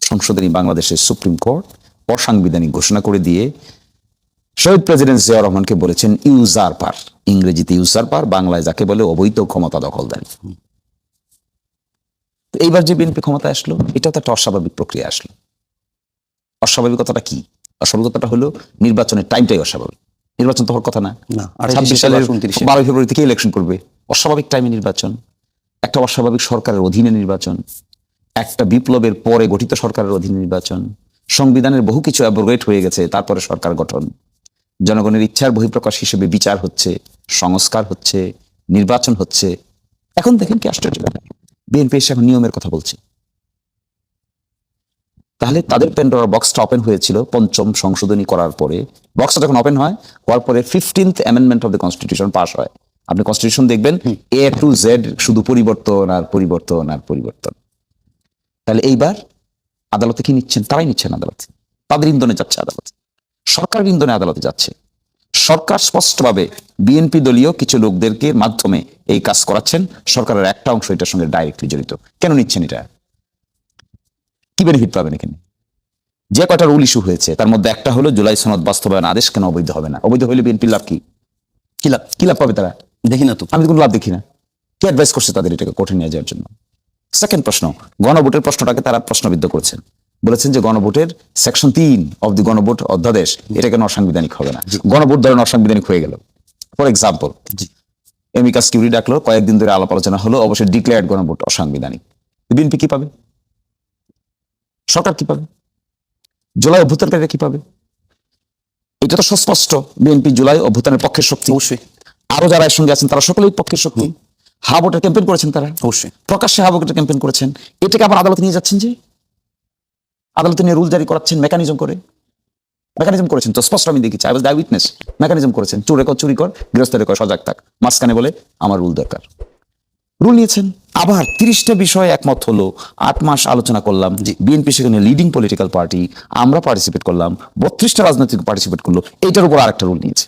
সংশোধনী বাংলাদেশের supreme court অসাংবিধানিক ঘোষণা করে দিয়ে শহীদ প্রেসিডেন্ট জিয়াউর রহমানকে বলেছেন ইউজারপার, ইংরেজিতে ইউজারপার, বাংলায় যাকে বলে অবৈধ ক্ষমতা দখলদারি। এইবার যে বিএনপি ক্ষমতা আসলো, এটাও তো একটা অস্বাভাবিক প্রক্রিয়া আসলো। অস্বাভাবিকতাটা কি? অস্বাভাবিকতাটা হলো নির্বাচনের টাইমটাই অস্বাভাবিক। নির্বাচন তো হওয়ার কথা না, 26 সালের 12 ফেব্রুয়ারি থেকে ইলেকশন করবে। অস্বাভাবিক টাইমে নির্বাচন, একটা অস্বাভাবিক সরকারের অধীনে নির্বাচন, একটা বিপ্লবের পরে গঠিত সরকারের অধীনে নির্বাচন, সংবিধানের বহু কিছু অ্যাব্রোগেট হয়ে গেছে, তারপরে সরকার গঠন, জনগণের ইচ্ছার বহিঃপ্রকাশ হিসেবে বিচার হচ্ছে, সংস্কার হচ্ছে, নির্বাচন হচ্ছে। এখন দেখেন কি আশ্চর্য, বিএনপি এসে এখন নিয়মের কথা বলছে। তাহলে তাদের প্যান্ডোরা বক্সটা ওপেন হয়েছিল পঞ্চম সংশোধনী করার পরে। বক্সটা যখন ওপেন হয়, হওয়ার পরে 15th amendment of the constitution pass হয়। আপনি কনস্টিটিউশন দেখবেন A to Z শুধু পরিবর্তন আর পরিবর্তন আর পরিবর্তন। তাহলে এইবার আদালতে কি নিচ্ছেন? তারাই নিচ্ছেন আদালতে, তাদের ইন্ধনে যাচ্ছে আদালতে, সরকারের ইন্ধনে আদালতে যাচ্ছে। সরকার স্পষ্টভাবে বিএনপি দলীয় কিছু লোকদেরকে মাধ্যমে এই কাজ করাচ্ছেন, সরকারের একটা অংশ এটার সঙ্গে ডাইরেক্টলি জড়িত। কেন নিচ্ছেন এটা? কি বেনিফিট পাবেন এখানে? যে কয়টা রুল ইস্যু হয়েছে তার মধ্যে একটা হলো জুলাই সনদ বাস্তবায়ন আদেশ কেন অবৈধ হবে না? অবৈধ হলে বিএনপির লাভ কি? কি লাভ পাবে তারা? দেখি না তো, আমি তো কোনো লাভ দেখি না। কে অ্যাডভাইস করছে তাদের এটাকে কোর্টে নিয়ে যাওয়ার জন্য? সেকেন্ড প্রশ্ন, গণভোটের প্রশ্নটাকে তারা প্রশ্নবিদ্ধ করেছেন, বলেছেন যে গণভোটের সেকশন 3 অফ দি গণভোট অধ্যাদেশ এটা কেন অসাংবিধানিক হবে না? গণভোট ধরেন অসাংবিধানিক হয়ে গেল। ফর এক্সাম্পল, এমিকাস কিউরি ডাকলো, কয়েকদিন ধরে আলাপ আলোচনা হলো, অবশ্যই ডিক্লেয়ার্ড গণভোট অসাংবিধানিক। বিএনপি কি পাবে? সরকার কি পাবে? জুলাই অভ্যুত্থানকারীরা কি পাবে? এটা তো সুস্পষ্ট, বিএনপি জুলাই অভ্যুত্থানের পক্ষের শক্তি। অবশ্যই আরো যারা এর সঙ্গে আছেন তারা সকলেই পক্ষের শক্তি। হাবটের ক্যাম্পেইন করেছেন তারা, অবশ্যই প্রকাশ্যে হাবটের ক্যাম্পেইন করেছেন। এটাকে আবার আদালতে নিয়ে যাচ্ছেন, যে আদালতে নিয়ে রুল জারি করাচ্ছেন, মেকানিজম করেছেন তো স্পষ্ট, আমি দেখেছি, I was the witness. Mechanism করেছেন, চুরি কর, গৃহস্থের কর, সজাগ থাক, মাঝখানে বলে আমার রুল দরকার। রুল নিয়েছেন, আবার 30টা বিষয় একমত হলো, 8 মাস আলোচনা করলাম, বিএনপি সেখানে লিডিং পলিটিক্যাল পার্টি, আমরা পার্টিসিপেট করলাম, 32টা রাজনৈতিক পার্টিসিপেট করলো, এইটার উপর আরেকটা রুল নিয়েছে।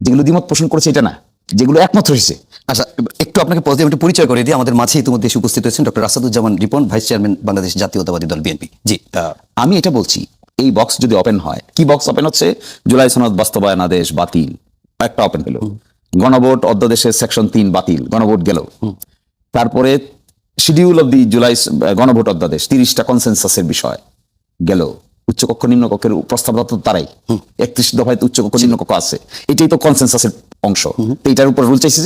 যেগুলো দ্বিমত পোষণ করেছে এটা না, যেগুলো একমত হয়েছে। আচ্ছা, একটু আপনাকে একটু পরিচয় করে দিই। আমাদের মাঝে ইতিমধ্যে এসে উপস্থিত হয়েছেন doctor Asaduzzaman Ripon, vice chairman Bangladesh জাতীয়তাবাদী দল বিএনপি। জি, আমি এটা বলছি, এই বক্স যদি ওপেন হয়, কি বক্স ওপেন হচ্ছে? জুলাই সনদ বাস্তবায়ন আদেশ বাতিল, একটা ওপেন হলো। গণভোট অধ্যাদেশের সেকশন 3 বাতিল, গণভোট গেল। তারপরে শিডিউল অব দি জুলাই গণভোট অধ্যাদেশ 30টা কনসেনসাসের বিষয় গেল। উচ্চকক্ষ নিম্নকক্ষের প্রস্তাব তারাই 31 দফায় উচ্চকক্ষ নিম্নকক্ষ আছে, এটাই তো কনসেনসাসের অংশ। এইটার উপর রুল চাইছে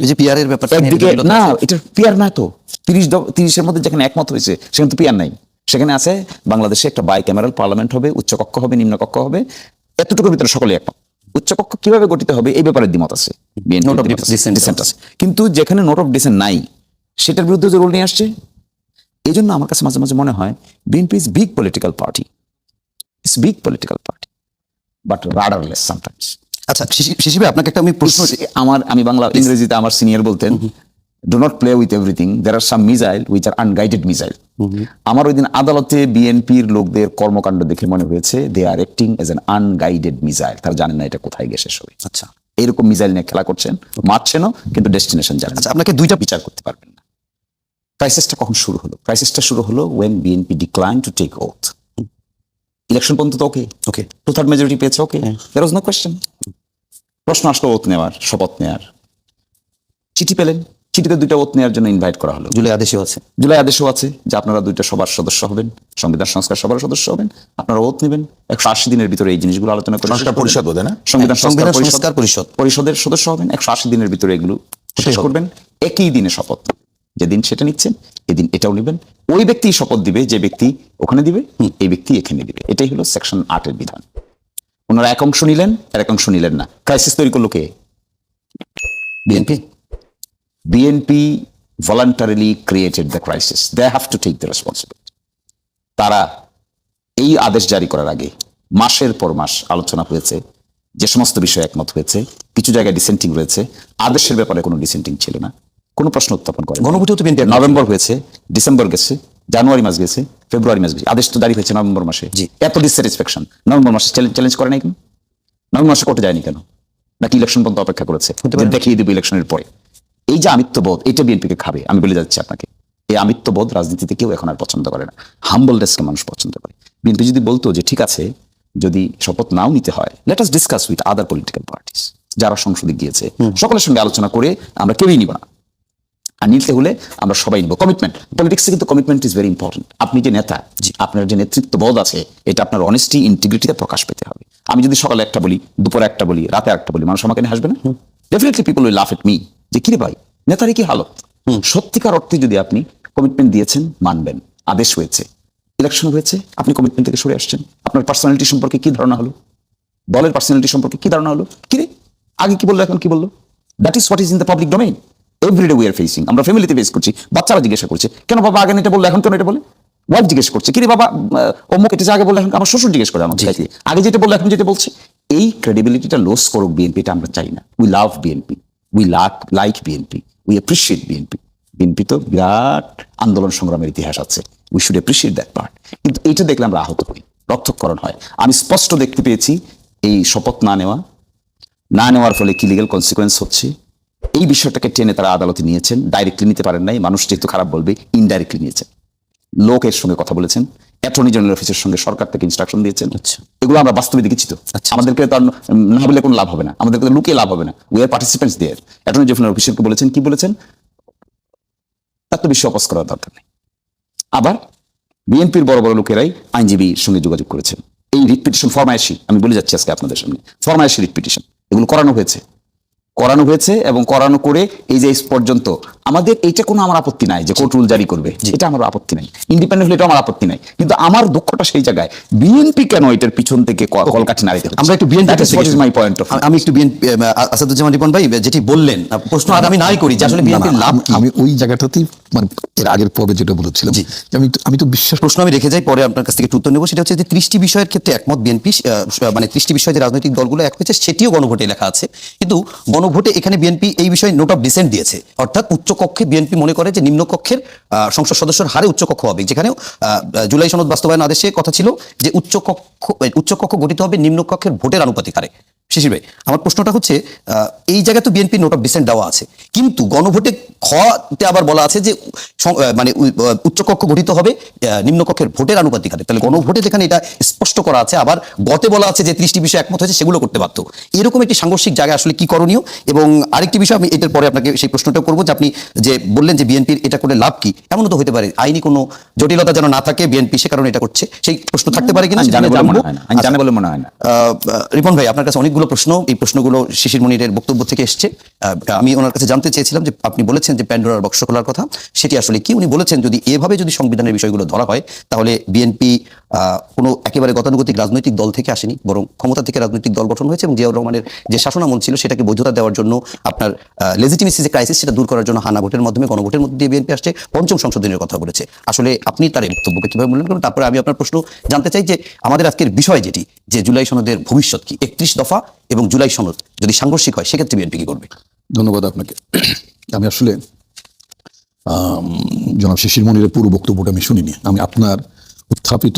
যে পিআর এর ব্যাপারটা একদিকে না, এটা পিআর না তো। 30-এর মধ্যে যেখানে একমত হয়েছে সেখানে তো পিআর নাই। সেখানে আছে বাংলাদেশে একটা বাই ক্যামেরাল পার্লামেন্ট হবে, উচ্চকক্ষ হবে, নিম্নকক্ষ হবে, এতটুকুর ভিতরে সকলে একমত। উচ্চকক্ষ কিভাবে গঠিত হবে এই ব্যাপারে দ্বিমত আছে, ডিসেন্ট আছে। কিন্তু যেখানে নোট অফ ডিসেন্ট নাই, সেটার বিরুদ্ধে যে রুল নিয়ে আসছে। এই জন্য আমার কাছে মাঝে মাঝে মনে হয় BNP is big political party, it's big political party, but rudderless sometimes. আচ্ছা, শিশির আপনাকে একটা আমি প্রশ্ন, আমি বাংলা ইংরেজিতে আমার সিনিয়র বলতেন, do not play with everything, there are some missile which are unguided missile. আমার ওই দিন আদালতে বিএনপির লোকদের কর্মকাণ্ড দেখে মনে হয়েছে they are acting as an unguided missile. তারা জানেন না এটা কোথায় গিয়ে শেষ হবে। আচ্ছা, এরকম মিসাইল নিয়ে খেলা করছেন, মারছেনও, কিন্তু ডেস্টিনেশন জানেন। আচ্ছা, আপনাকে দুইটা বিচার করতে পারবেন না। ক্রাইসিসটা কখন শুরু হলো? ক্রাইসিসটা শুরু হলো when BNP decline to take oath. Election পর্যন্ত তো ওকে, 2/3 মেজরিটি পেয়েছে, ওকে, দেয়ার ওয়াজ নো কোয়েশ্চেন। প্রশ্ন আসলো ওথ নেওয়ার, শপথ নেওয়ার। চিঠি পেলেন, চিঠিতে 2টা ওথ নেওয়ার জন্য ইনভাইট করা হলো। জুলাই আদেশেও আছে যে আপনারা 2টা সবার সদস্য হবেন, সংবিধান সংস্কার সবার সদস্য হবেন, আপনারা ওথ নেবেন। 180 দিনের ভিতরে এই জিনিসগুলো আলোচনা করে সংস্কার পরিষদ বোধ হয় না, সংবিধান সংস্কার পরিষদের সদস্য হবেন, 180 দিনের ভিতরে এগুলো শেষ করবেন। একই দিনে শপথ, যেদিন সেটা নিচ্ছেন এদিন এটাও নেবেন। ওই ব্যক্তি শপথ দিবে, যে ব্যক্তি ওখানে দিবে, এই ব্যক্তি এখানে দিবে। এটাই হলো সেকশন 8 এর বিধান। ওনারা এক অংশ নিলেন আর এক অংশ নিলেন না। ক্রাইসিস তৈরি করলো কে? BNP voluntarily created the crisis. They have to take the responsibility. তারা এই আদেশ জারি করার আগে মাসের পর মাস আলোচনা হয়েছে, যে সমস্ত বিষয়ে একমত হয়েছে, কিছু জায়গায় ডিসেন্টিং রয়েছে। আদেশের ব্যাপারে কোনো ডিসেন্টিং ছিল না, কোনো প্রশ্ন উত্থাপন করে। গণভোটেও তো নভেম্বর হয়েছে, ডিসেম্বর গেছে, জানুয়ারি মাস গেছে, ফেব্রুয়ারি মাস গেছে, আদেশ তো জারি হয়েছে নভেম্বর মাসে। এত ডিসস্যাটিসফ্যাকশন নভেম্বর মাসে চ্যালেঞ্জ করে নাই কেন? নভেম্বর মাসে কোর্টে যায়নি কেন? নাকি ইলেকশন পর্যন্ত অপেক্ষা করেছে, দেখিয়ে দেবো ইলেকশনের পরে? এই যে আমিত্ববোধ, এটা বিএনপিকে খাবে, আমি বলে যাচ্ছি আপনাকে। এই আমিত্ববোধ রাজনীতিতে কেউ এখন আর পছন্দ করে না, হাম্বলনেসকে মানুষ পছন্দ করে। বিএনপি যদি বলতো যে ঠিক আছে, যদি শপথ নাও নিতে হয়, let us discuss with other political parties, যারা সংসদে গিয়েছে সকলের সঙ্গে আলোচনা করে আমরা কেউই নিব না, আর নিতে হলে আমরা সবাই নিব। কমিটমেন্ট, পলিটিক্সে কিন্তু কমিটমেন্ট ইজ ভেরি ইম্পর্টেন্ট। আপনি যে নেতা, আপনার যে নেতৃত্ববোধ আছে, এটা আপনার অনেস্টি, ইন্টিগ্রিটিতে প্রকাশ পেতে হবে। আমি যদি সকালে একটা বলি, দুপুরে একটা বলি, রাতে একটা বলি, মানুষ আমাকে নিয়ে হাসবে না? ডেফিনেটলি পিপল উইল লাফ এট মি, যে কিরে ভাই নেতারই কি হালত। সত্যিকার অর্থে যদি আপনি কমিটমেন্ট দিয়েছেন, মানবেন, আদেশ হয়েছে, ইলেকশন হয়েছে, আপনি কমিটমেন্ট থেকে সরে আসছেন, আপনার পার্সোনালিটি সম্পর্কে কি ধারণা হলো, দলের পার্সোনালিটি সম্পর্কে কি ধারণা হলো, কিরে আগে কি বললো এখন কি বললো? That is what is in the public domain. Everyday we are facing. আমরা ফ্যামিলিতে ফেস করছি, বাচ্চারা জিজ্ঞাসা করছে কেন বাবা আগে এটা বললো এখন কেন এটা বলে, ওয়াইফ জিজ্ঞেস করছে কিরে বাবা অমুক এটা আগে বললো এখন, আমার শ্বশুর জিজ্ঞেস করে আমাকে আগে যেটা বললো এখন যেটা বলছে। এই ক্রেডিবিলিটিটা লস করুক বিএনপি, এটা আমরা চাই না। We love BNP, we like BNP, we appreciate BNP. BNP তো বিরাট আন্দোলন সংগ্রামের ইতিহাস আছে, we should appreciate that part. কিন্তু এইটা দেখলে আমরা আহত হই, রক্তক্ষরণ হয়। আমি স্পষ্ট দেখতে পেয়েছি এই শপথ না নেওয়ার ফলে কি লিগ্যাল কনসিকুয়েন্স হচ্ছে। এই বিষয়টাকে টেনে তারা আদালতে নিয়েছেন, ডাইরেক্টলি নিতে পারেন নাই, মানুষ যেহেতু খারাপ বলবে, ইনডাইরেক্টলি নিয়েছেন। লোকের সঙ্গে কথা বলেছেন, অ্যাটর্নি জেনারেল অফিসের সঙ্গে সরকার থেকে ইনস্ট্রাকশন দিয়েছেন। এগুলো আমরা বাস্তবে দেখেছি তো। আমাদেরকে তো না বলে কোনো লাভ হবে না, আমাদেরকে তো লুকিয়ে লাভ হবে না। We are participants there. Attorney general অফিসকে বলেছেন, কি বলেছেন, এত বেশি অপস করার দরকার নেই। আবার বিএনপির বড় বড় লোকেরাই আইনজীবীর সঙ্গে যোগাযোগ করেছেন। এই রিট পিটিশন ফরমায়েশি আমি বলে যাচ্ছি আজকে আপনাদের সামনে, ফরমায়েশি রিট পিটিশন এগুলো করানো হয়েছে এবং করানো করে এই যে পর্যন্ত আমাদের এইটা কোনো আমার আপত্তি নাই যে কোর্ট রুল জারি করবে, এটা আমার আপত্তি নাই, ইন্ডিপেন্ডেন্ট হলে এটা আমার আপত্তি নাই। কিন্তু আমার দুঃখটা সেই জায়গায়, বিএনপি কেন এটার পিছন থেকে কলকাঠি নাড়িতে হচ্ছে? আমরা একটু বিএনপি মাই পয়েন্ট অফ আমি একটু বিএনপি আসাদুজ্জামান রিপন ভাই যেটি বললেন প্রশ্ন আর আমি নাই করি যে আসলে বিএনপির লাভ কি? আমি ওই জায়গাটাতেই মানে এর আগের পর্বে যেটা বলেছিলাম যে আমি তো বিশ্বাস প্রশ্ন আমি রেখে যাই, পরে আপনার কাছ থেকে একটু উত্তর নেব। সেটা হচ্ছে যে 30টি বিষয়ের ক্ষেত্রে একমত বিএনপি, মানে 30টি বিষয়ে যে রাজনৈতিক দলগুলো এক হয়েছে সেটিও গণভোটে লেখা আছে। কিন্তু গণভোটে এখানে বিএনপি এই বিষয়ে নোট অফ ডিসেন্ট দিয়েছে, অর্থাৎ উচ্চকক্ষে বিএনপি মনে করে যে নিম্নকক্ষের সংসদ সদস্যের হারে উচ্চকক্ষ হবে, যেখানেও জুলাই সনদ বাস্তবায়ন আদেশে কথা ছিল যে উচ্চকক্ষ গঠিত হবে নিম্নকক্ষের ভোটের আনুপাতিক হারে। শিশির ভাই, আমার প্রশ্নটা হচ্ছে এই জায়গায় তো বিএনপি নোট অফ ডিসেন্ট দেওয়া আছে, কিন্তু গণভোটে খতে আবার বলা আছে যে মানে উচ্চকক্ষ গঠিত হবে নিম্নকক্ষের ভোটের আনুপাতিক হারে। তাহলে গণভোটে যেখানে এটা স্পষ্ট করা আছে, আবার গতে বলা আছে যে 30টি বিষয় একমত হয়েছে, সেগুলো করতে পারতো। এরকম একটি সাংঘর্ষিক জায়গায় আসলে কি করণীয়? এবং আরেকটি বিষয় আমি এটার পরে আপনাকে সেই প্রশ্নটা করবো যে আপনি যে বললেন যে বিএনপির এটা করে লাভ কি, এমনও তো হতে পারে আইনি কোনো জটিলতা যেন না থাকে, বিএনপি সে কারণে এটা করছে, সেই প্রশ্ন থাকতে পারে কিনা জানে বলে মনে হয় না। রিপন ভাই, আপনার কাছে অনেকগুলো প্রশ্ন, এই প্রশ্নগুলো শিশির মনিরের বক্তব্য থেকে এসছে। আমি ওনার কাছে জানতে চেয়েছিলাম যে আপনি বলেছেন যে প্যান্ডোরার বক্স খোলার কথা, সেটি আসলে কি? উনি বলেছেন যদি এভাবে যদি সংবিধানের বিষয়গুলো ধরা হয় তাহলে বিএনপি কোনো একেবারে গতানুগতিক রাজনৈতিক দল থেকে আসেনি, বরং ক্ষমতা থেকে রাজনৈতিক দল গঠন হয়েছে এবং জিয়াউর রহমানের যে শাসনামল ছিল সেটাকে বৈধতা দেওয়ার জন্য, আপনার লেজিটিমেসি যে ক্রাইসিস সেটা দূর করার জন্য হানা ভোটের মাধ্যমে, গণভোটের মধ্যে দিয়ে বিএনপি আসছে, পঞ্চম সংশোধনের কথা বলেছে। আসলে আপনি তার এই বক্তব্যকে কিভাবে মূল্যায়ন করেন? তারপরে আমি আপনার প্রশ্ন জানতে চাই যে আমাদের আজকের বিষয় যেটি, যে জুলাই সনদের ভবিষ্যৎ কি, 31 দফা এবং জুলাই সনদ যদি সাংঘর্ষিক হয় সেক্ষেত্রে বিএনপি কি করবে? ধন্যবাদ আপনাকে। আমি আসলে জনাব শিশির মনিরের পুরো বক্তব্যটা আমি শুনিনি। আমি আপনার উত্থাপিত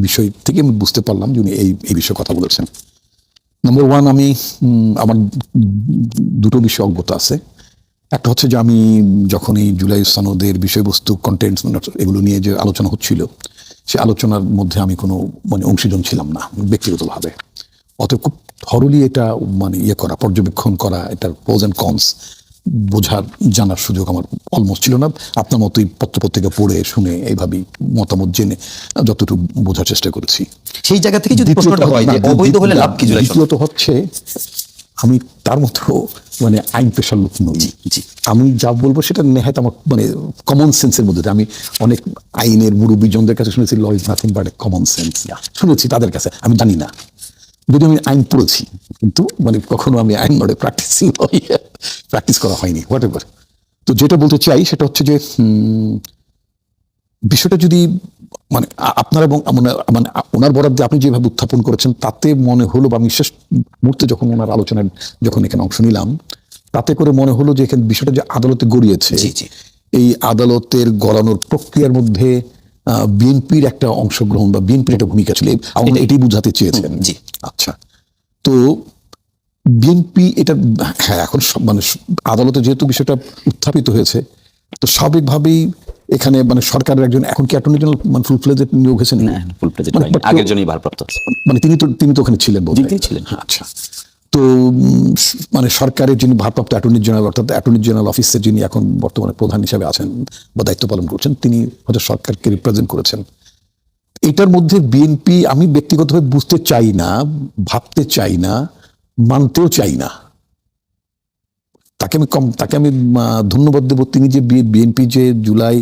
বিষয় থেকে আমি বুঝতে পারলাম যে উনি এই বিষয়ে কথা বলেছেন। নম্বর ওয়ান, আমি আমার দুটো বিষয় অজ্ঞতা আছে। একটা হচ্ছে যে আমি যখন এই জুলাই সনদের বিষয়বস্তু, কন্টেন্টস, এগুলো নিয়ে যে আলোচনা হচ্ছিল, সে আলোচনার মধ্যে আমি কোনো মানে অংশীজন ছিলাম না ব্যক্তিগতভাবে। অতএব খুব থরলি এটা মানে করা, পর্যবেক্ষণ করা, এটার প্রোজ অ্যান্ড কনস বোঝার, জানার সুযোগ আমার অলমোস্ট ছিল না। আপনার মতোই পত্রপত্রিকা পড়ে শুনে এইভাবেই মতামত জেনে যতটুকু বোঝার চেষ্টা করেছি। সেই জায়গা থেকে যদি প্রশ্নটা হয় যে অবৈধ হলে লাভ কি জুলাই সনদ? দ্বিতীয়ত হচ্ছে আমি তার মতো মানে আইন পেশার লোক নই। আমি যা বলবো সেটা নেহাত আমার মানে কমন সেন্সের মধ্যে। আমি অনেক আইনের মুরব্বীজনদের কাছে শুনেছি law is nothing but a common sense, শুনেছি তাদের কাছে, আমি জানি না। যদি আমি আইন পড়েছি কিন্তু মানে কখনো আমি আইন নড়ে প্র্যাকটিস করা হয়নি, হোয়াট এভার। তো যেটা বলতে চাই সেটা হচ্ছে যে বিষয়টা যদি মানে আপনার এবং মানে ওনার বরাদ্দে আপনি যেভাবে উত্থাপন করেছেন তাতে মনে হলো, বা আমি শেষ মুহূর্তে যখন ওনার আলোচনায় যখন এখানে অংশ নিলাম তাতে করে মনে হলো যে এখানে বিষয়টা যে আদালতে গড়িয়েছে, এই আদালতের গড়ানোর প্রক্রিয়ার মধ্যে বিএনপির একটা অংশগ্রহণ বা বিএনপির একটা ভূমিকা ছিল, আমরা এটাই বুঝাতে চেয়েছেন। আচ্ছা, তো বিএনপি এটা, হ্যাঁ, এখন মানে আদালতে যেহেতু বিষয়টা উত্থাপিত হয়েছে তো স্বাভাবিকভাবেই এখানে মানে সরকারের একজন এখন কি অ্যাটর্নি জেনারেল মানে ফুল ফ্লেজেড নিয়োগ হয়েছেন? না, ফুল প্লেজেড মানে but আগের জন্যই ভারপ্রাপ্ত আছে। মানে তিনি তো ওখানে ছিলেন বোধহয়। তিনি ছিলেন। হ্যাঁ, আচ্ছা। তো মানে সরকারের যিনি ভারপ্রাপ্ত অ্যাটর্নি জেনারেল অর্থাৎ অ্যাটর্নি জেনারেল অফিসের যিনি এখন বর্তমানে প্রধান হিসেবে আছেন বা দায়িত্ব পালন করছেন, তিনি হয়তো সরকারকে রিপ্রেজেন্ট করেছেন। এটার মধ্যে বিএনপি আমি ব্যক্তিগতভাবে বুঝতে চাই না, ভাবতে চাই না, মানতেও চাই না। তাকে আমি ধন্যবাদ দেব, তিনি যে বিএনপি যে জুলাই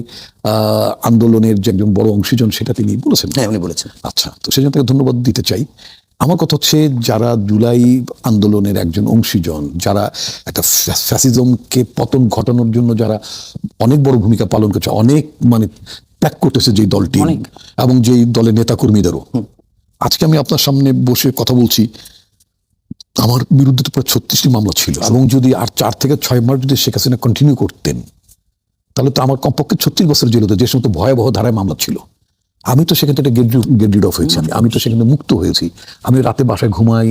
আন্দোলনের যে একজন বড় অংশীজন সেটা তিনি বলেছেন। হ্যাঁ, উনি বলেছেন। আচ্ছা, তো সেজন্য তাকে ধন্যবাদ দিতে চাই। আমার কথা হচ্ছে যারা জুলাই আন্দোলনের একজন অংশীজন, যারা একটা ফ্যাসিজমকে পতন ঘটানোর জন্য যারা অনেক বড় ভূমিকা পালন করছে, অনেক মানে ত্যাগ করতেছে যেই দলটি এবং যেই দলের নেতা কর্মীদেরও, আজকে আমি আপনার সামনে বসে কথা বলছি, আমার বিরুদ্ধে তো প্রায় 36টি মামলা ছিল এবং যদি আর 4 থেকে 6 মাস যদি শেখ হাসিনা কন্টিনিউ করতেন তাহলে তো আমার কমপক্ষে 36 বছর জেল হতো, যে সমস্ত ভয়াবহ ধারায় মামলা ছিল। আমি তো সেখান থেকে গেট রিড অফ হয়েছি, আমি তো সেখানে মুক্ত হয়েছি। আমি রাতে বাসায় ঘুমাই,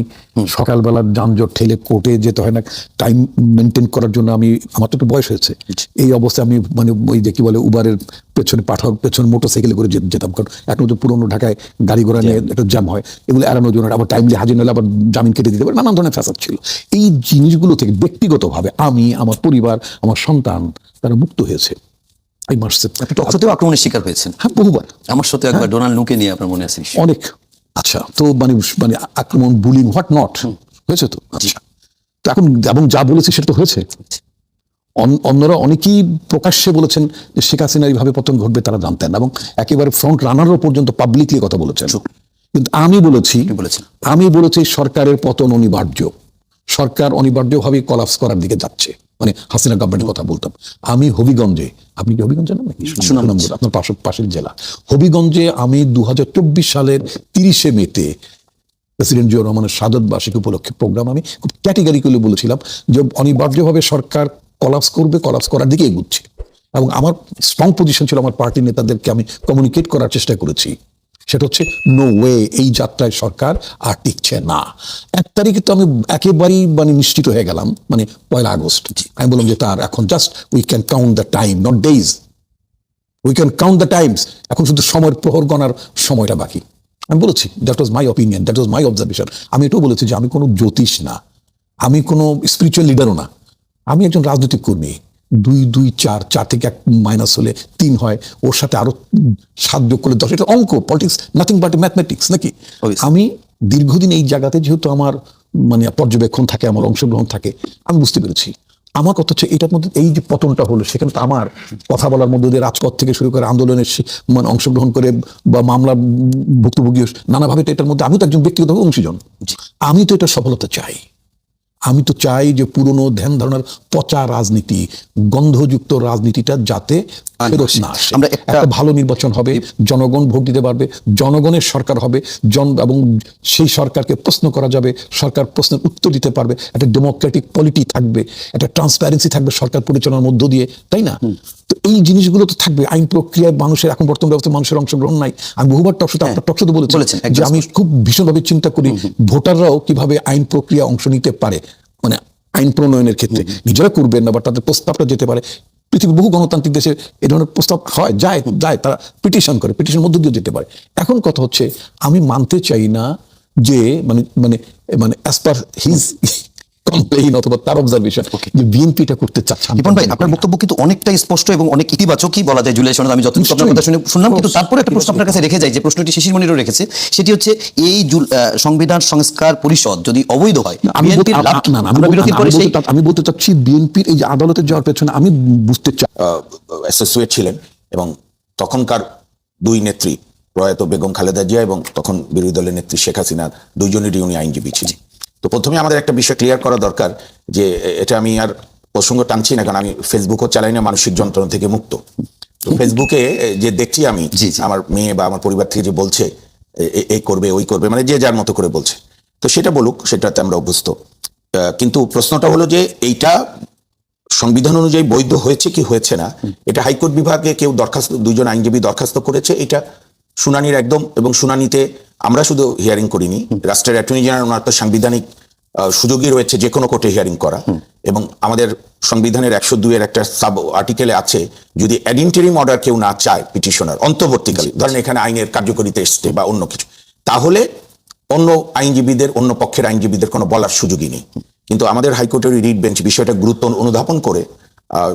সকালবেলা যানজট ঠেলে কোর্টে যেতে হয় না টাইম মেনটেন করার জন্য। আমার তো একটু বয়স হয়েছে, এই অবস্থায় আমি মানে ওই যে কি বলে উবারের পেছনে মোটরসাইকেলে করে যেতাম, কারণ এখন তো পুরোনো ঢাকায় গাড়ি ঘোড়া নিয়ে একটা জ্যাম হয়, এগুলো এড়ানোর জন্য আবার টাইমলি হাজির হলে আবার জামিন কেটে দিতে পারে, নানান ধরনের ফ্যাসাদ ছিল। এই জিনিসগুলো থেকে ব্যক্তিগতভাবে আমি, আমার পরিবার, আমার সন্তান তারা মুক্ত হয়েছে। এই মাসে টকশোতেও আক্রমণের শিকার হয়েছেন। হ্যাঁ, বহুবার। আমার সাথে একবার ডোনাল্ড নুকে নিয়ে আপনার মনে আছে নিশ্চয়ই? অনেক। আচ্ছা, তো মানে মানে আক্রমণ, বুলিং, হোয়াট নট হয়েছে তো। আচ্ছা, তো এখন এবং যা বলেছি সেটা তো হয়েছে। অন্যরা অনেকেই প্রকাশ্যে বলেছেন যে শেখ হাসিনা এইভাবে পতন ঘটবে, তারা জানতেন এবং একেবারে ফ্রন্ট রানারও পর্যন্ত পাবলিকলি কথা বলেছেন। কিন্তু আমি বলেছি সরকারের পতন অনিবার্য, সরকার অনিবার্যভাবে কলাপস করার দিকে যাচ্ছে, মানে হাসিনা গভর্নমেন্টের কথা বলতাম। আমি হবিগঞ্জে, আপনি কি হবিগঞ্জে না নাকি? সুনামগঞ্জ, আপনার পাশের জেলা হবিগঞ্জে আমি 2024 সালের 30শে মেতে প্রেসিডেন্ট জিয়াউর রহমানের শাহাদত বার্ষিকী উপলক্ষে প্রোগ্রাম আমি খুব ক্যাটেগরিক্যালি বলেছিলাম যে অনিবার্যভাবে সরকার কলাপস করবে, কলাপস করার দিকে এগুচ্ছে। এবং আমার স্ট্রং পজিশন ছিল, আমার পার্টির নেতাদেরকে আমি কমিউনিকেট করার চেষ্টা করেছি, সেটা হচ্ছে নো ওয়ে, এই যাত্রায় সরকার আর টিকছে না। 1 তারিখে তো আমি একেবারেই মানে নিশ্চিত হয়ে গেলাম, মানে 1 আগস্ট আমি বললাম যে তার এখন just we can count the time, not days, we can count the Times, এখন শুধু সময়ের প্রহর গণার সময়টা বাকি। আমি বলেছি, that was my opinion, that was my observation. আমি এটাও বলেছি যে আমি কোনো জ্যোতিষ না, আমি কোনো স্পিরিচুয়াল লিডারও না, আমি একজন রাজনৈতিক কর্মী। 2 2 4 থেকে 1 মাইনাস হলে 3 হয়, ওর সাথে আরো 7 যোগ করলে 10, এটা অঙ্ক, পলিটিক্স নাথিং বাট ম্যাথমেটিক্স নাকি। আমি দীর্ঘদিন এই জায়গাতে যেহেতু আমার মানে পর্যবেক্ষণ থাকে, আমার অংশগ্রহণ থাকে, আমি বুঝতে পেরেছি। আমার কথা হচ্ছে এটার মধ্যে এই যে পতনটা হলো, সেখানে তো আমার কথা বলার মধ্যে দিয়ে রাজপথ থেকে শুরু করে আন্দোলনের মানে অংশগ্রহণ করে বা মামলা ভুক্তভোগী নানাভাবে তো এটার মধ্যে আমি তো একজন ব্যক্তিগত অংশীজন। আমি তো এটা সফলতা চাই। আমি তো চাই যে পুরনো ধ্যান ধারণার পচা রাজনীতি, গন্ধযুক্ত রাজনীতিটা যাতে ফেরত না আসে। আমরা একটা ভালো নির্বাচন হবে, জনগণ ভোট দিতে পারবে, জনগণের সরকার হবে, এবং সেই সরকারকে প্রশ্ন করা যাবে, সরকার প্রশ্নের উত্তর দিতে পারবে, একটা ডেমোক্রেটিক পলিটি থাকবে, একটা ট্রান্সপারেন্সি থাকবে সরকার পরিচালনার মধ্য দিয়ে, তাই না? তো এই জিনিসগুলো তো থাকবে। আইন প্রক্রিয়ায় মানুষের এখন বর্তমান ব্যবস্থায় মানুষের অংশগ্রহণ নাই। আমি বহুবার টকশোতে, আপনার টকশোতে বলেছেন যে আমি খুব ভীষণভাবে চিন্তা করি ভোটাররাও কিভাবে আইন প্রক্রিয়া অংশ নিতে পারে, মানে আইন প্রণয়নের ক্ষেত্রে নিজেরা করবেন না, বা তাদের প্রস্তাবটা যেতে পারে। পৃথিবীর বহু গণতান্ত্রিক দেশে এই ধরনের প্রস্তাব হয়, যায়, তারা পিটিশন করে, পিটিশনের মধ্য দিয়ে যেতে পারে। এখন কথা হচ্ছে আমি মানতে চাই না যে মানে মানে মানে অ্যাজ পার হিজ কমপ্লেইন অথবা তার অবজারভেশন যে বিএনপি এটা করতে চাচ্ছে। রিপন ভাই, আপনার বক্তব্য কিন্তু অনেকটাই স্পষ্ট এবং অনেক ইতিবাচকই বলা যায় জুলাই সনদ। আমি যতটুকু আপনার কথা শুনলাম, কিন্তু তারপরে একটা প্রশ্ন আপনার কাছে রেখে যায়, যে প্রশ্নটি শিশির মনিরও রেখেছে, সেটি হচ্ছে এই সংবিধান সংস্কার পরিষদ যদি অবৈধ হয়, আমি বলতে চাচ্ছি বিএনপির এই যে আদালতে যাওয়ার পেছনে আমি বুঝতে চাই অ্যাসোসিয়েট ছিলেন এবং তখনকার 2 নেত্রী, প্রয়াত বেগম খালেদা জিয়া এবং তখন বিরোধী দলের নেত্রী শেখ হাসিনা, দুইজনেরই উনি আইনজীবী ছিলেন। তো প্রথমে আমাদের একটা বিষয় ক্লিয়ার করা দরকার যে এটা আমি আর প্রসঙ্গ টানছি না, কারণ আমি ফেসবুকও চালাই না, মানসিক যন্ত্রণা থেকে মুক্ত। তো ফেসবুকে যে দেখছি আমি, আমার মেয়ে বা আমার পরিবার থেকে যে বলছে এই করবে ওই করবে, মানে যে যার মতো করে বলছে, তো সেটা বলুক, সেটাতে আমরা অভ্যস্ত। কিন্তু প্রশ্নটা হলো যে এইটা সংবিধান অনুযায়ী বৈধ হয়েছে কি হয়েছে না, এটা হাইকোর্ট বিভাগে কেউ দরখাস্ত, 2 জন আইনজীবী দরখাস্ত করেছে, এটা শুনানির একদম, এবং শুনানিতে আমরা শুধু হিয়ারিং করিনি, রাষ্ট্রের অ্যাটর্নি জেনারেল ওনার তো সাংবিধানিক সুযোগই রয়েছে যে কোনো কোর্টে হিয়ারিং করা, এবং আমাদের সংবিধানের 102 এর একটা সাব আর্টিকেলে আছে, যদি অ্যাডিন্টারিম অর্ডার কেউ না চায় পিটিশনার অন্তর্বর্তীকালে, ধরেন এখানে আইনের কার্যকরিতা এসছে বা অন্য কিছু, তাহলে অন্য আইনজীবীদের, অন্য পক্ষের আইনজীবীদের কোনো বলার সুযোগই নেই। কিন্তু আমাদের হাইকোর্টের রিট বেঞ্চ বিষয়টা গুরুত্ব অনুধাবন করে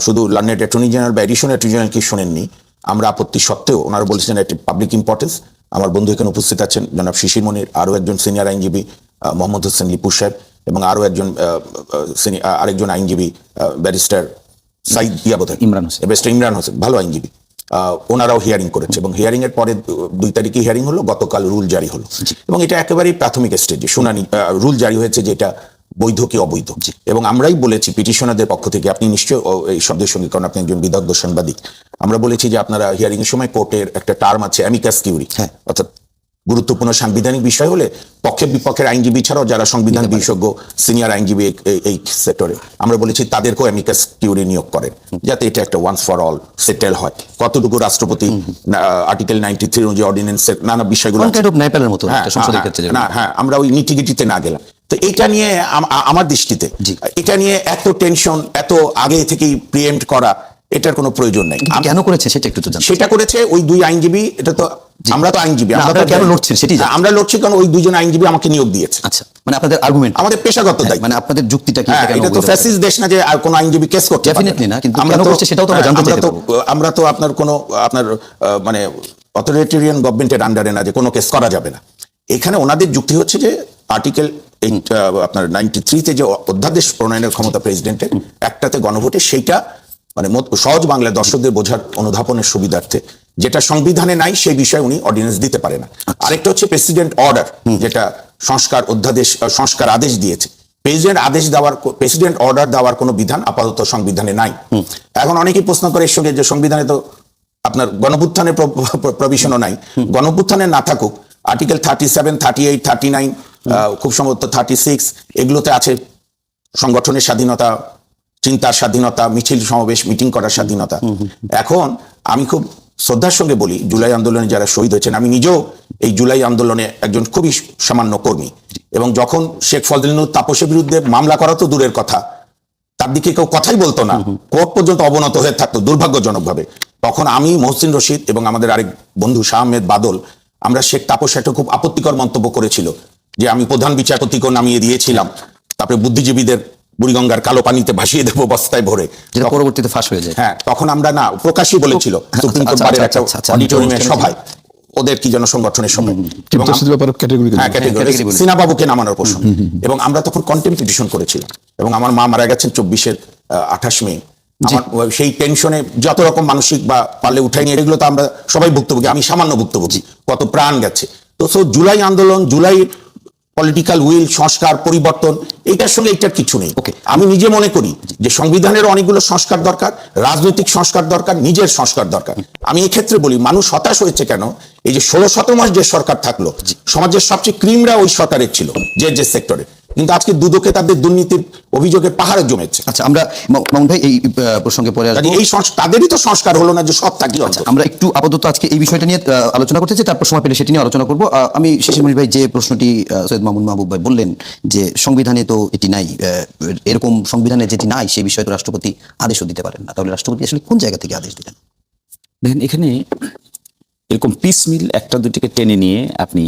শুধু লার্নেড অ্যাটর্নি জেনারেল বা এডিশনাল অ্যাটর্নি জেনারেল কি শোনেননি, আমরা আপত্তি সত্ত্বেও ওনারা বলেছেন একটি পাবলিক ইম্পর্টেন্স। আমার বন্ধু এখানে উপস্থিত আছেন জনাব শিশির মনির, আরও একজন সিনিয়র আইনজীবী মোহাম্মদ হোসেন লিপু সাহেব, এবং আরও একজন আরেকজন আইনজীবী ব্যারিস্টার সাইদ ব্যারিস্টার ইমরান হোসেন, ভালো আইনজীবী, ওনারাও হিয়ারিং করেছে এবং হিয়ারিং এর পরে 2 তারিখে হিয়ারিং হলো, গতকাল রুল জারি হলো এবং এটা একেবারেই প্রাথমিক স্টেজে শুনানি, রুল জারি হয়েছে যে এটা বৈধ কি অবৈধ। এবং আমরাই বলেছি পিটিশনারদের পক্ষ থেকে, আপনি নিশ্চয়ই এই শব্দের সঙ্গে, কারণ আপনি একজন বিদগ্ধ সাংবাদিক, আমরা বলেছি যে আপনারা হিয়ারিং এর সময় কোর্টের একটা টার্ম আছে অ্যামিকাস কিউরি, অর্থাৎ গুরুত্বপূর্ণ সাংবিধানিক বিষয় হলে পক্ষের বিপক্ষের আইনজীবী ছাড়াও যারা সংবিধান বিশেষজ্ঞ সিনিয়র আইনজীবী এই সেক্টরে, আমরা বলেছি তাদেরকেও অ্যামিকাস কিউরি নিয়োগ করেন, যাতে এটা একটা ওয়ান্স ফর অল সেটেল হয়। কতটুকু রাষ্ট্রপতি আর্টিকেল 93 অনুযায়ী অর্ডিন্যান্সের নানা বিষয়গুলো, হ্যাঁ, আমরা ওই নিটিগিটিতে না গেলাম। তো এটা নিয়ে আমার দৃষ্টিতে এটা নিয়ে এত টেনশন, এত আগে থেকেই প্রিএম্প্ট করা, এটার কোনো প্রয়োজন নাই। কেন করেছে সেটা একটু তো জানতে। সেটা করেছে ওই 2 আইনজীবী, এটা তো আমরা তো আইনজীবী, আমরা কেন লড়ছেন সেটি আমরা লড়ছি কারণ ওই 2 জন আইনজীবী আমাকে নিয়োগ দিয়েছে। আচ্ছা, মানে আপনাদের আর্গুমেন্ট, আমাদের পেশাগত দায়িত্ব, মানে আপনাদের যুক্তিটা কি? এটা তো ফ্যাসিস্ট দেশ না যে আর কোনো আইনজীবী কেস করতে পারে, ডেফিনেটলি না, কিন্তু কেন করছে সেটাও তো আমরা জানতে চাই। আমরা তো আপনার কোনো মানে অথরিটেরিয়ান গভর্নমেন্টের আন্ডারে না যে কোনো কেস করা যাবে না। এখানে ওনাদের যুক্তি হচ্ছে যে আর্টিকেল আপনার 93 যে অধ্যাদেশ প্রণয়নের ক্ষমতা প্রেসিডেন্টের, একটাতে গণভোটে, সেইটা মানে সহজ বাংলায় দর্শকদের বোঝার অনুধাবনের সুবিধার্থে যেটা সংবিধানে নাই সেই বিষয়ে উনি অর্ডিন্যান্স দিতে পারে না। আরেকটা হচ্ছে প্রেসিডেন্ট অর্ডার, যেটা সংস্কার অধ্যাদেশ, সংস্কার আদেশ দিয়েছে। প্রেসিডেন্ট অর্ডার দেওয়ার কোনো বিধান আপাতত সংবিধানে নাই। এখন অনেকেই প্রশ্ন করে এর সঙ্গে যে সংবিধানে তো আপনার গণভুত্থানের প্রভিশনও নাই। গণভুত্থানের না থাকুক, আর্টিকেল 37, 38, 39, খুব সম্ভবত 36, এগুলোতে আছে সংগঠনের স্বাধীনতা, চিন্তার স্বাধীনতা, মিছিল সমাবেশ মিটিং করার স্বাধীনতা। এখন আমি খুব শ্রদ্ধার সঙ্গে বলি, জুলাই আন্দোলনে যারা শহীদ হয়েছেন, আমি নিজেও এই জুলাই আন্দোলনে একজন খুবই সামান্য কর্মী, এবং যখন শেখ ফজলুল তাপসের বিরুদ্ধে মামলা করা তো দূরের কথা, তার দিকে কেউ কথাই বলতো না, কোর্ট পর্যন্ত অবনত হয়ে থাকতো দুর্ভাগ্যজনকভাবে, তখন আমি, মহসিন রশিদ এবং আমাদের আরেক বন্ধু শাহ আহমেদ বাদল, আমরা শেখ তাপস একটা খুব আপত্তিকর মন্তব্য করেছিল যে আমি প্রধান বিচারপতিকেও নামিয়ে দিয়েছিলাম, তারপরে বুদ্ধিজীবীদের বুড়িগঙ্গার কালো পানিতে ভাসিয়ে দেবো বস্তায় ভরে, যেটা পরবর্তীতে ফাঁস হয়ে যায়। হ্যাঁ, তখন আমরা না প্রকাশ্যই বলেছিল সুপ্রিম কোর্ট বারের একটা অডিটোরিয়ামের সভায়, ওদের কি যেন সংগঠনের সভায়, সিনা বাবুকে নামানোর প্রশ্ন, এবং আমরা তখন কন্টেম্পট পিটিশন করেছিলাম, এবং আমার মা মারা গেছেন 24 28 মে। সেই টেনশনে যত রকম মানসিক বা পারলে উঠাই নিয়ে, এগুলো তো আমরা সবাই ভুক্তভোগী, আমি সামান্য ভুক্তভোগী, কত প্রাণ গেছে। তো জুলাই আন্দোলন, জুলাই পলিটিক্যাল উইল, সংস্কার পরিবর্তন, এইটার সঙ্গে এইটার কিছু নেই। আমি নিজে মনে করি যে সংবিধানের অনেকগুলো সংস্কার দরকার, রাজনৈতিক সংস্কার দরকার, নিজের সংস্কার দরকার। আমি এই ক্ষেত্রে বলি, মানুষ হতাশ হয়েছে কেন, এই যে 16-17 মাস যে সরকার থাকলো, সমাজের সবচেয়ে ক্রিমরা ওই সরকারের ছিল, যে সেক্টরে, কিন্তু আজকে দুদকে তাদের দুর্নীতির অভিযোগের পাহাড়ে জমেছে। আচ্ছা, আমরা মামুন ভাই এই প্রসঙ্গে পরে আসবো। এই তাদেরই তো সংস্কার হলো না যে সব থাকি। আমরা একটু আপাতত আজকে এই বিষয়টা নিয়ে আলোচনা করতে চাই, তারপর সময় পেলে সেটি নিয়ে আলোচনা করবো। আমি শিশির মনির ভাই যে প্রশ্নটি সৈয়দ মামুন মাহবুব ভাই বললেন যে সংবিধানে তো এটি নাই, এরকম সংবিধানে যেটি নাই সেই বিষয়ে তো রাষ্ট্রপতি আদেশও দিতে পারেন না, তাহলে রাষ্ট্রপতি আসলে কোন জায়গা থেকে আদেশ দিতেন? দেখেন, এখানে এরকম পিস মিল একটা দুটিকে টেনে নিয়ে আপনি